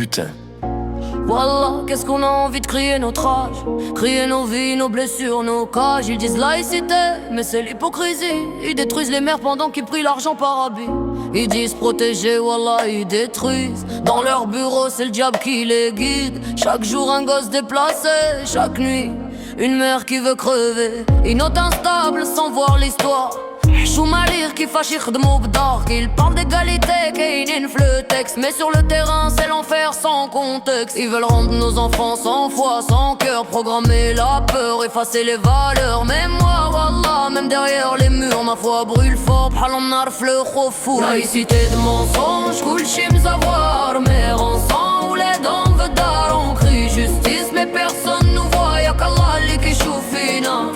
putain. Wallah, qu'est-ce qu'on a envie de crier notre âge, crier nos vies, nos blessures, nos cages. Ils disent laïcité, mais c'est l'hypocrisie. Ils détruisent les mères pendant qu'ils prient l'argent par habit. Ils disent protéger, wallah, ils détruisent. Dans leur bureau, c'est le diable qui les guide. Chaque jour un gosse déplacé, chaque nuit une mère qui veut crever. Ils notent instable sans voir l'histoire. شو مالير كيفاش يخدموا بدارك. Ils parlent d'égalité, كاينين في le texte. Mais sur le terrain c'est l'enfer sans contexte. Ils veulent rendre nos enfants sans foi, sans cœur. Programmer la peur, effacer les valeurs. Mais moi, wallah, même derrière les murs ma foi brûle fort. بحال النار في le خوف. Laïcité de mensonge, كلشي مزوار. Mère en sang, ولاد en vedar. On crie justice mais personne nous voit. Y'a qu'Allah اللي كيشوف فينا.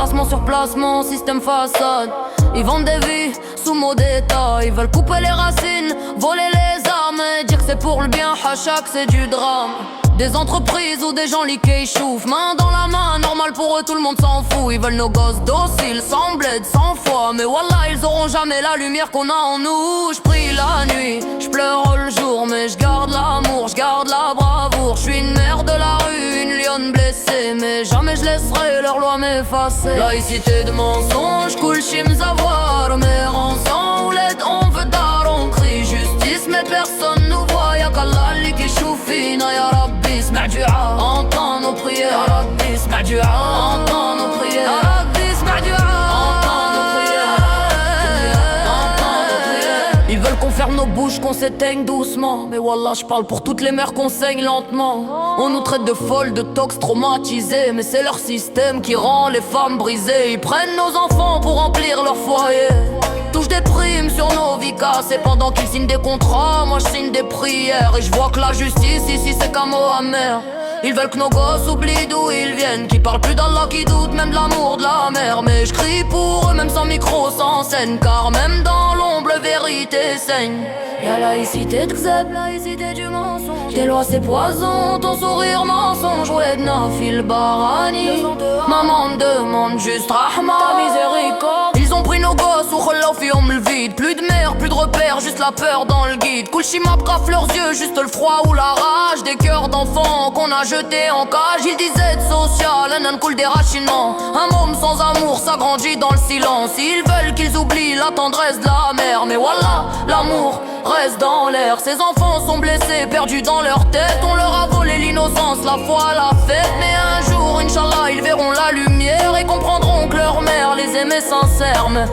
Placement sur placement, système façade. Ils vendent des vies sous mot d'état. Ils veulent couper les racines, voler les armes et dire que c'est pour le bien, hachak c'est du drame. Des entreprises ou des gens liqués chauffent. Main dans la main, normal pour eux, tout le monde s'en fout. Ils veulent nos gosses dociles, sans bled, sans foi. Mais wallah, ils auront jamais la lumière qu'on a en nous. J'prie la nuit, j'pleure le jour. Mais j'garde l'amour, j'garde la bravoure. J'suis une mère de la rue, une lionne blessée. Mais jamais je laisserai leur loi m'effacer. Laïcité de mensonge, كلشي مزوار. Mère en sang, ولاد on veut dar. On crie justice mais personne nous voit. Y'a qu'Allah اللي كيشوف فينا. يا ربي اسمع دعاء, entends nos prières. يا ربي اسمع دعاء, entends nos prières. يا ربي اسمع دعاء, entends nos prières. Entends nos prières. Ils veulent qu'on ferme nos bouches, qu'on s'éteigne doucement. Mais wallah, je parle pour toutes les mères qu'on saigne lentement. On nous traite de folles, de tox traumatisés. Mais c'est leur système qui rend les femmes brisées. Ils prennent nos enfants pour remplir leur foyer. Touche des primes sur nos vies cassées. Pendant qu'ils signent des contrats, moi je signe des prières. Et je vois que la justice ici c'est qu'un mot amer. Ils veulent que nos gosses oublient d'où ils viennent. Qui parlent plus d'Allah, qui doutent même de l'amour de la mère. Mais je crie pour eux même sans micro, sans scène. Car même dans l'ombre, la vérité saigne. Y'a laïcité de Xeb, laïcité du mensonge. Tes lois c'est poison, ton sourire mensonge. Wedna fil barani. Maman demande juste rahma, ta miséricorde. Ils ont pris nos gosses, ou khalaw le vide. Plus de mère, plus de repères, juste la peur dans le guide. Kulchi m'abraf leurs yeux, juste le froid ou la rage. Des cœurs d'enfants qu'on a jetés en cage. Ils disaient aide sociale, un coule des rachinements. Un môme sans amour s'agrandit dans le silence. Ils veulent qu'ils oublient la tendresse de la mère. Mais voilà, l'amour reste dans l'air. Ces enfants sont blessés, perdus dans leur tête. On leur a volé l'innocence, la foi, la fête. Mais un jour, Inch'Allah, ils verront la lumière et comprendront que leur mère les aimait sincères. Mais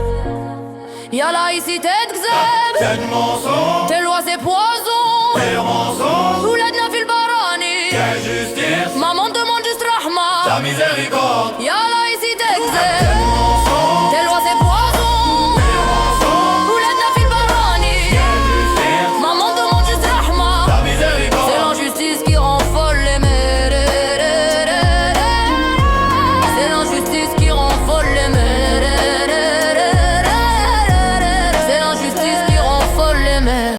y'a laïcité de Xeb, c'est du mensonge. tes lois c'est poison. Tes mensonges, Ouladna fil barani. quelle justice. Maman demande juste rahma. Ta miséricorde. Ya